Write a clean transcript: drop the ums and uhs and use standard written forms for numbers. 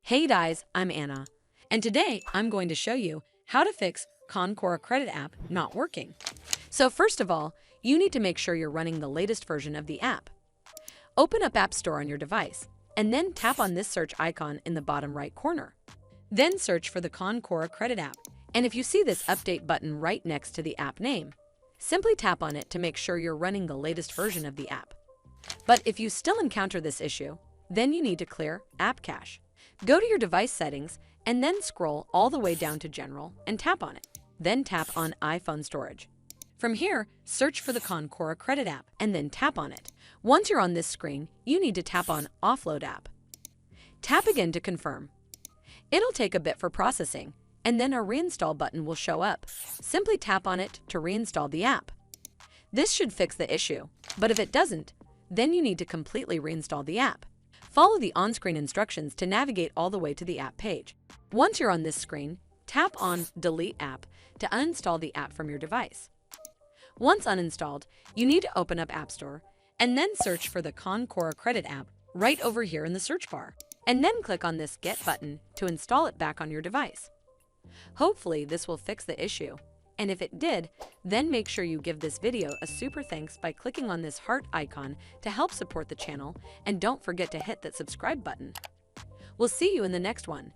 Hey guys, I'm Anna, and today I'm going to show you how to fix Concora Credit app not working. So first of all, you need to make sure you're running the latest version of the app. Open up App Store on your device, and then tap on this search icon in the bottom right corner. Then search for the Concora Credit app, and if you see this update button right next to the app name, simply tap on it to make sure you're running the latest version of the app. But if you still encounter this issue, then you need to clear App Cache. Go to your device settings and then scroll all the way down to General and tap on it. Then tap on iPhone Storage. From here, search for the Concora Credit app and then tap on it. Once you're on this screen, you need to tap on Offload app. Tap again to confirm. It'll take a bit for processing, and then a reinstall button will show up. Simply tap on it to reinstall the app. This should fix the issue, but if it doesn't, then you need to completely reinstall the app. Follow the on-screen instructions to navigate all the way to the app page. Once you're on this screen, tap on Delete App to uninstall the app from your device. Once uninstalled, you need to open up App Store and then search for the Concora Credit app right over here in the search bar, and then click on this Get button to install it back on your device. Hopefully this will fix the issue, and if it did, then make sure you give this video a super thanks by clicking on this heart icon to help support the channel, and don't forget to hit that subscribe button. We'll see you in the next one.